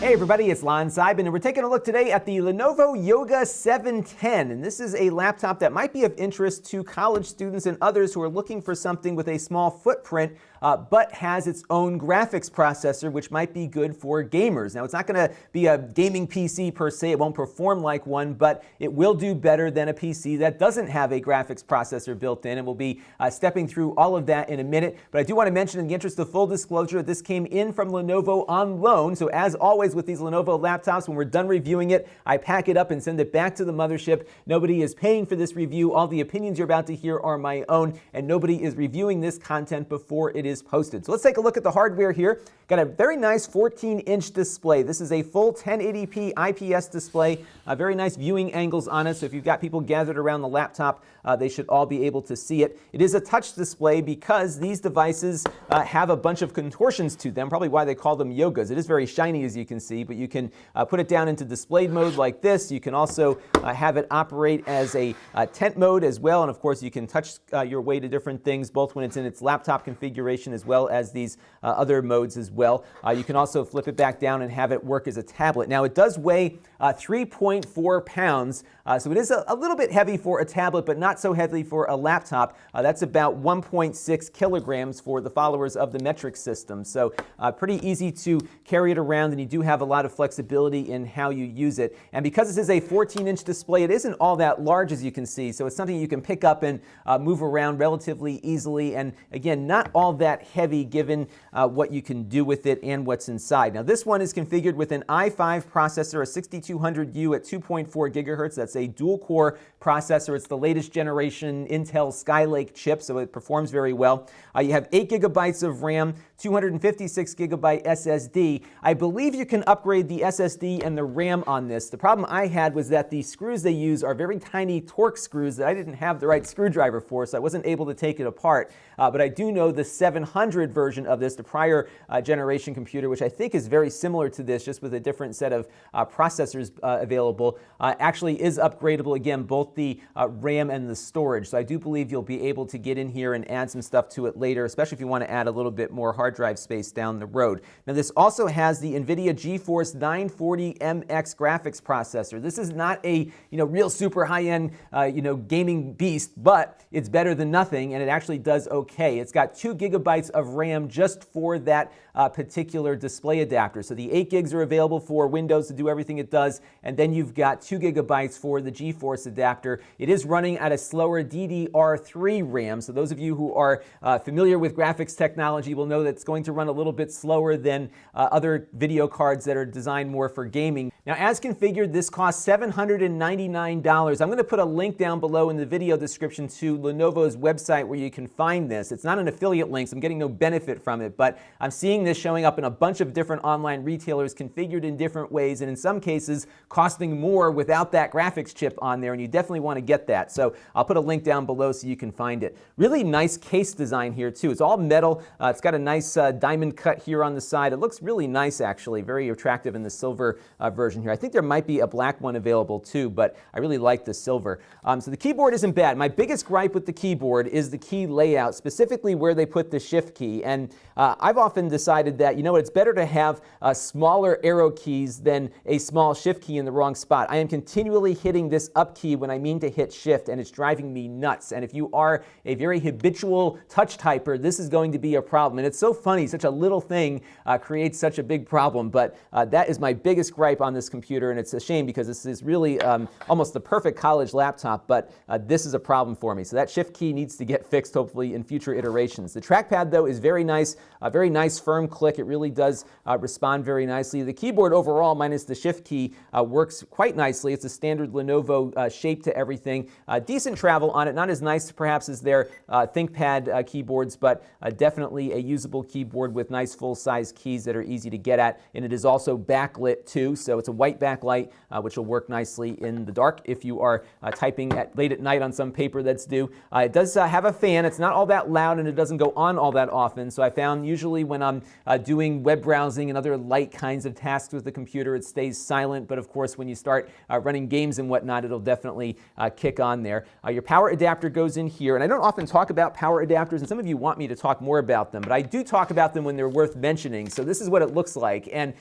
Hey everybody, it's Lon.TV, and we're taking a look today at the Lenovo Yoga 710. And this is a laptop that might be of interest to college students and others who are looking for something with a small footprint, but has its own graphics processor, which might be good for gamers. Now, it's not going to be a gaming PC per se. It won't perform like one, but it will do better than a PC that doesn't have a graphics processor built in. And we'll be stepping through all of that in a minute. But I do want to mention, in the interest of full disclosure, this came in from Lenovo on loan. So as always with these Lenovo laptops, when we're done reviewing it, I pack it up and send it back to the mothership. Nobody is paying for this review. All the opinions you're about to hear are my own, and nobody is reviewing this content before it is posted. So let's take a look at the hardware here. Got a very nice 14-inch display. This is a full 1080p IPS display. Very nice viewing angles on it, so if you've got people gathered around the laptop, they should all be able to see it. It is a touch display because these devices have a bunch of contortions to them, probably why they call them yogas. It is very shiny, as you can see, but you can put it down into display mode like this. You can also have it operate as a tent mode as well, and of course you can touch your way to different things, both when it's in its laptop configuration as well as these other modes as well. You can also flip it back down and have it work as a tablet. Now, it does weigh 3.4 pounds, so it is a little bit heavy for a tablet, but not so heavy for a laptop. That's about 1.6 kilograms for the followers of the metric system. So pretty easy to carry it around, and you do have a lot of flexibility in how you use it. And because this is a 14-inch display, it isn't all that large, as you can see. So it's something you can pick up and move around relatively easily. And again, not all that heavy given what you can do with it and what's inside. Now, this one is configured with an i5 processor, a 6200U at 2.4 gigahertz. That's a dual-core processor. It's the latest generation Intel Skylake chip, so it performs very well. You have 8 gigabytes of RAM, 256 gigabyte SSD. I believe you can upgrade the SSD and the RAM on this. The problem I had was that the screws they use are very tiny Torx screws that I didn't have the right screwdriver for, so I wasn't able to take it apart. But I do know the 700 version of this, the prior generation computer, which I think is very similar to this, just with a different set of processors available, actually is upgradable, again, both the RAM and the storage. So I do believe you'll be able to get in here and add some stuff to it later, especially if you want to add a little bit more hard drive space down the road. Now, this also has the Nvidia GeForce 940MX graphics processor. This is not a real super high-end gaming beast, but it's better than nothing, and it actually does okay. It's got 2 gigabytes of RAM just for that particular display adapter. So the 8 gigs are available for Windows to do everything it does, and then you've got 2 gigabytes for the GeForce adapter. It is running at a slower DDR3 RAM, so those of you who are familiar with graphics technology will know that it's going to run a little bit slower than other video cards that are designed more for gaming. Now, as configured, this costs $799. I'm going to put a link down below in the video description to Lenovo's website where you can find this. It's not an affiliate link, so I'm getting no benefit from it, but I'm seeing this showing up in a bunch of different online retailers configured in different ways, and in some cases costing more without that graphics chip on there, and you definitely want to get that. So I'll put a link down below so you can find it. Really nice case design here too. It's all metal. It's got a nice diamond cut here on the side. It looks really nice, actually. Very attractive in the silver version here. I think there might be a black one available too, but I really like the silver. So the keyboard isn't bad. My biggest gripe with the keyboard is the key layout, specifically where they put the shift key. And I've often decided that, it's better to have smaller arrow keys than a small shift key in the wrong spot. I am continually hitting this up key when I mean to hit shift, and it's driving me nuts. And if you are a very habitual touch typer, this is going to be a problem. And it's so funny, such a little thing creates such a big problem. But that is my biggest gripe on this computer, and it's a shame because this is really almost the perfect college laptop, but this is a problem for me. So that shift key needs to get fixed, hopefully, in future iterations. The trackpad, though, is very nice, a very nice firm click. It really does respond very nicely. The keyboard overall, minus the shift key, works quite nicely. It's a standard Lenovo shape to everything. Decent travel on it, not as nice perhaps as their ThinkPad keyboards, but definitely a usable keyboard with nice full-size keys that are easy to get at. And it is also backlit too, so it's a white backlight, which will work nicely in the dark if you are typing late at night on some paper that's due. It does have a fan. It's not all that loud, and it doesn't go on all that often. So I found usually when I'm doing web browsing and other light kinds of tasks with the computer, it stays silent. But of course, when you start running games and whatnot, it'll definitely kick on there. Your power adapter goes in here. And I don't often talk about power adapters, and some of you want me to talk more about them, but I do talk about them when they're worth mentioning. So this is what it looks like. And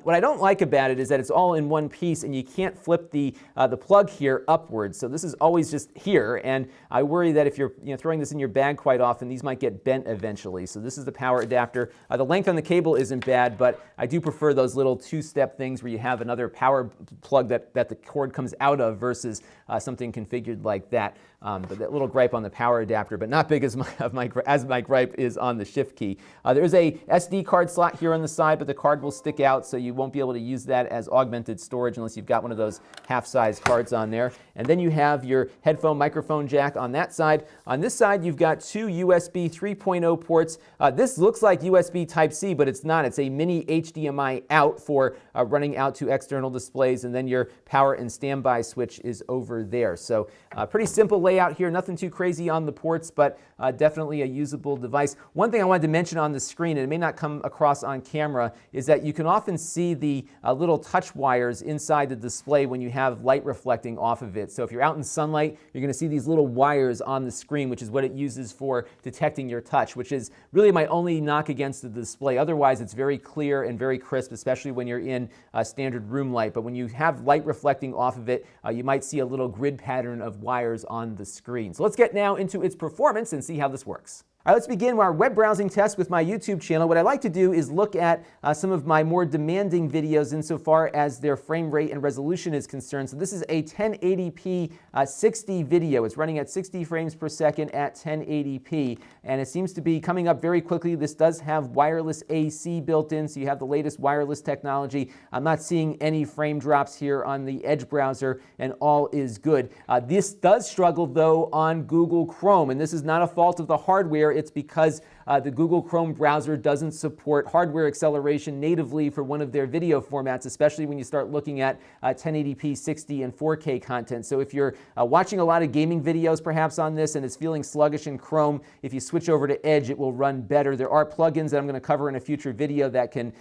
what I don't like about it is that it's all in one piece, and you can't flip the plug here upwards. So this is always just here, and I worry that if you're throwing this in your bag quite often, these might get bent eventually. So this is the power adapter. The length on the cable isn't bad, but I do prefer those little two-step things where you have another power plug that the cord comes out of versus something configured like that. But that little gripe on the power adapter, but not big as my gripe is on the shift key. There is a SD card slot here on the side, but the card will stick out, so you won't be able to use that as augmented storage unless you've got one of those half-size cards on there. And then you have your headphone microphone jack on that side. On this side, you've got two USB 3.0 ports. This looks like USB Type-C, but it's not. It's a mini HDMI out for running out to external displays, and then your power and standby switch is over there. So pretty simple layout here, nothing too crazy on the ports, but definitely a usable device. One thing I wanted to mention on the screen, and it may not come across on camera, is that you can often see the little touch wires inside the display when you have light reflecting off of it. So if you're out in sunlight, you're going to see these little wires on the screen, which is what it uses for detecting your touch, which is really my only knock against the display. Otherwise, it's very clear and very crisp, especially when you're in standard room light. But when you have light reflecting off of it, you might see a little grid pattern of wires on the screen. So let's get now into its performance and see how this works. All right, let's begin our web browsing test with my YouTube channel. What I like to do is look at some of my more demanding videos insofar as their frame rate and resolution is concerned. So this is a 1080p 60 video. It's running at 60 frames per second at 1080p, and it seems to be coming up very quickly. This does have wireless AC built in, so you have the latest wireless technology. I'm not seeing any frame drops here on the Edge browser, and all is good. This does struggle, though, on Google Chrome, and this is not a fault of the hardware. It's because the Google Chrome browser doesn't support hardware acceleration natively for one of their video formats, especially when you start looking at 1080p 60 and 4K content. So if you're watching a lot of gaming videos perhaps on this and it's feeling sluggish in Chrome, if you switch over to Edge, it will run better. There are plugins that I'm going to cover in a future video that can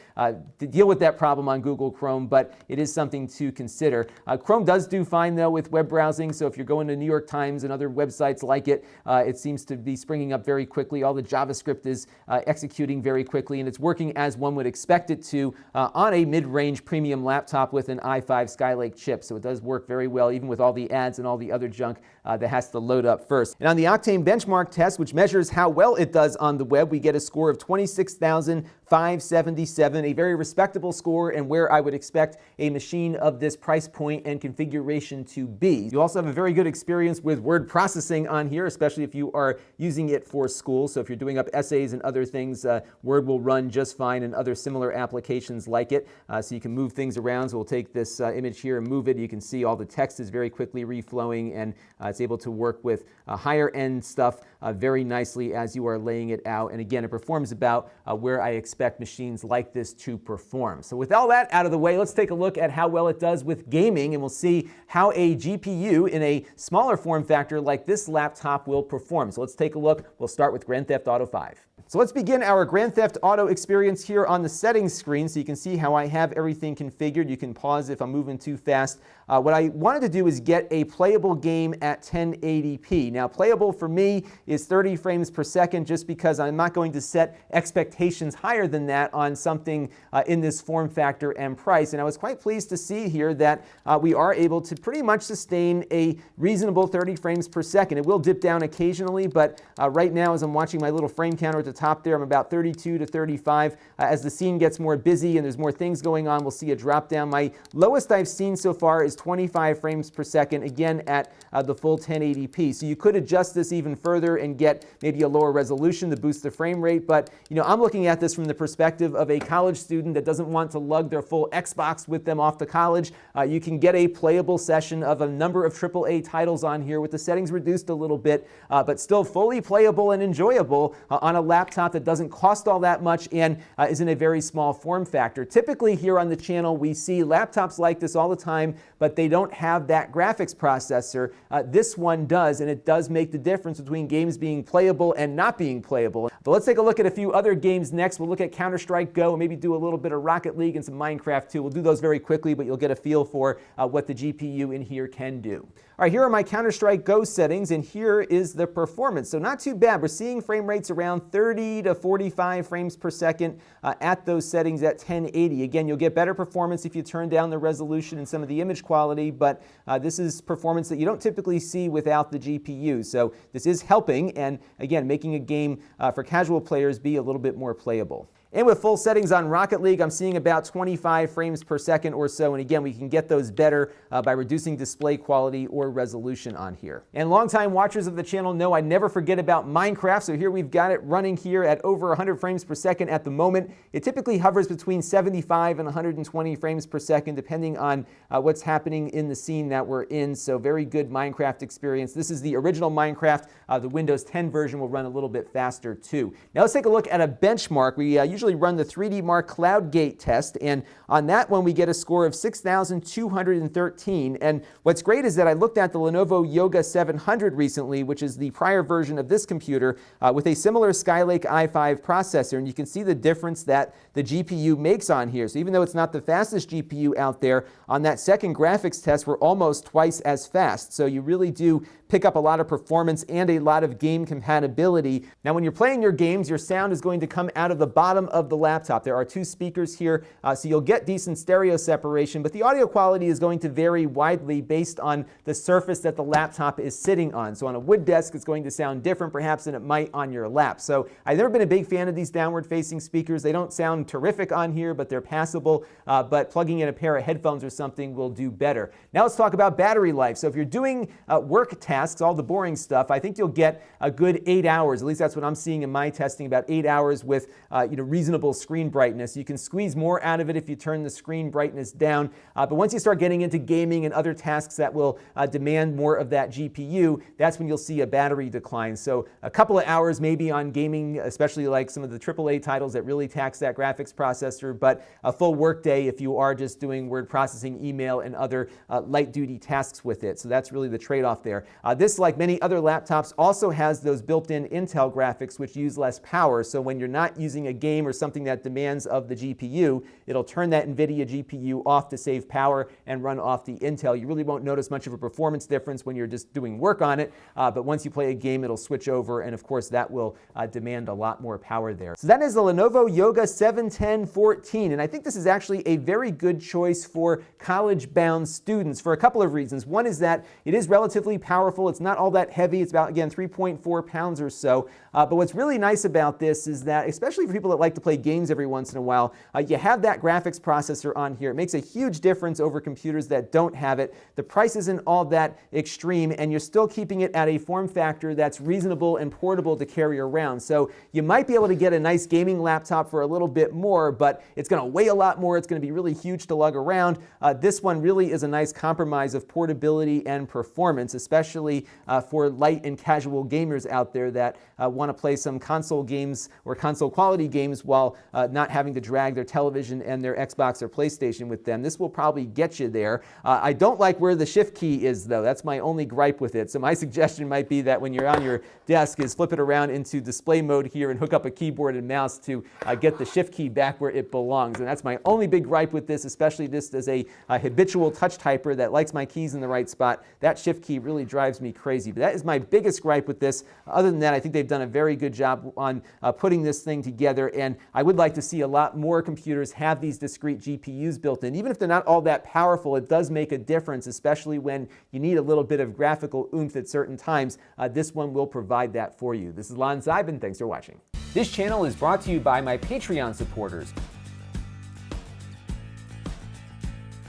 deal with that problem on Google Chrome, but it is something to consider. Chrome does do fine, though, with web browsing. So if you're going to New York Times and other websites like it, it seems to be springing up very quickly. All the JavaScript is executing very quickly, and it's working as one would expect it to on a mid-range premium laptop with an i5 Skylake chip. So it does work very well, even with all the ads and all the other junk that has to load up first. And on the Octane benchmark test, which measures how well it does on the web, we get a score of 26,577, a very respectable score and where I would expect a machine of this price point and configuration to be. You also have a very good experience with word processing on here, especially if you are using it for school. So if you're doing up essays and other things, Word will run just fine, and other similar applications like it. So you can move things around. So we'll take this image here and move it. You can see all the text is very quickly reflowing, and it's able to work with higher end stuff very nicely as you are laying it out. And again, it performs about where I expect machines like this to perform. So with all that out of the way, let's take a look at how well it does with gaming, and we'll see how a GPU in a smaller form factor like this laptop will perform. So let's take a look. We'll start with Grand Theft Auto 5. So let's begin our Grand Theft Auto experience here on the settings screen so you can see how I have everything configured. You can pause if I'm moving too fast. What I wanted to do is get a playable game at 1080p. Now, playable for me is 30 frames per second, just because I'm not going to set expectations higher than that on something in this form factor and price. And I was quite pleased to see here that we are able to pretty much sustain a reasonable 30 frames per second. It will dip down occasionally, but right now, as I'm watching my little frame counter at the top there, I'm about 32 to 35. As the scene gets more busy and there's more things going on, we'll see a drop down. My lowest I've seen so far is 25 frames per second, again at the full 1080p. So you could adjust this even further and get maybe a lower resolution to boost the frame rate. But I'm looking at this from the perspective of a college student that doesn't want to lug their full Xbox with them off to college. You can get a playable session of a number of AAA titles on here with the settings reduced a little bit, but still fully playable and enjoyable on a laptop laptop that doesn't cost all that much and is in a very small form factor. Typically here on the channel, we see laptops like this all the time, but they don't have that graphics processor. This one does, and it does make the difference between games being playable and not being playable. But let's take a look at a few other games next. We'll look at Counterstrike Go, maybe do a little bit of Rocket League and some Minecraft too. We'll do those very quickly, but you'll get a feel for what the GPU in here can do. All right, here are my Counterstrike Go settings, and here is the performance. So not too bad. We're seeing frame rates around 30 to 45 frames per second at those settings at 1080. Again, you'll get better performance if you turn down the resolution and some of the image quality, but this is performance that you don't typically see without the GPU. So this is helping, and again, making a game for casual players be a little bit more playable. And with full settings on Rocket League, I'm seeing about 25 frames per second or so. And again, we can get those better by reducing display quality or resolution on here. And longtime watchers of the channel know I never forget about Minecraft. So here we've got it running here at over 100 frames per second at the moment. It typically hovers between 75 and 120 frames per second, depending on what's happening in the scene that we're in. So very good Minecraft experience. This is the original Minecraft. The Windows 10 version will run a little bit faster too. Now let's take a look at a benchmark. We usually run the 3D Mark Cloud Gate test, and on that one we get a score of 6,213. And what's great is that I looked at the Lenovo Yoga 700 recently, which is the prior version of this computer, with a similar Skylake i5 processor, and you can see the difference that the GPU makes on here. So even though it's not the fastest GPU out there, on that second graphics test we're almost twice as fast. So you really do pick up a lot of performance and a lot of game compatibility. Now when you're playing your games, your sound is going to come out of the bottom of the laptop. There are two speakers here, so you'll get decent stereo separation, but the audio quality is going to vary widely based on the surface that the laptop is sitting on. So on a wood desk, it's going to sound different perhaps than it might on your lap. So I've never been a big fan of these downward-facing speakers. They don't sound terrific on here, but they're passable, but plugging in a pair of headphones or something will do better. Now let's talk about battery life. So if you're doing work tasks, all the boring stuff, I think you'll get a good 8 hours. At least that's what I'm seeing in my testing, about 8 hours with reasonable screen brightness. You can squeeze more out of it if you turn the screen brightness down, but once you start getting into gaming and other tasks that will demand more of that GPU, that's when you'll see a battery decline. So a couple of hours maybe on gaming, especially like some of the AAA titles that really tax that graphics processor, but a full work day if you are just doing word processing, email, and other light-duty tasks with it. So that's really the trade-off there. This, like many other laptops, also has those built-in Intel graphics which use less power. So when you're not using a game or something that demands of the GPU, it'll turn that Nvidia GPU off to save power and run off the Intel. You really won't notice much of a performance difference when you're just doing work on it, but once you play a game, it'll switch over, and of course that will demand a lot more power there. So that is the Lenovo Yoga 71014, and I think this is actually a very good choice for college-bound students for a couple of reasons. One is that it is relatively powerful. It's not all that heavy. It's about, again, 3.4 pounds or so. But what's really nice about this is that, especially for people that like to play games every once in a while, you have that graphics processor on here. It makes a huge difference over computers that don't have it. The price isn't all that extreme, and you're still keeping it at a form factor that's reasonable and portable to carry around. So you might be able to get a nice gaming laptop for a little bit more, but it's going to weigh a lot more. It's going to be really huge to lug around. This one really is a nice compromise of portability and performance, especially for light and casual gamers out there that want to play some console games or console quality games while not having to drag their television and their Xbox or PlayStation with them. This will probably get you there. I don't like where the shift key is though. That's my only gripe with it. So my suggestion might be that when you're on your desk is flip it around into display mode here and hook up a keyboard and mouse to get the shift key back where it belongs. And that's my only big gripe with this, especially just as a habitual touch typer that likes my keys in the right spot. That shift key really drives me crazy. But that is my biggest gripe with this. Other than that, I think they've done a very good job on putting this thing together, and I would like to see a lot more computers have these discrete GPUs built in. Even if they're not all that powerful, it does make a difference, especially when you need a little bit of graphical oomph at certain times. This one will provide that for you. This is Lon.TV, and thanks for watching. This channel is brought to you by my Patreon supporters.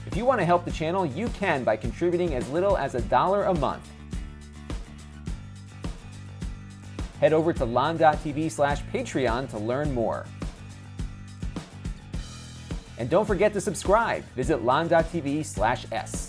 If you want to help the channel, you can by contributing as little as $1 a month. Head over to Lon.TV/Patreon to learn more. And don't forget to subscribe. Visit Lon.TV/S.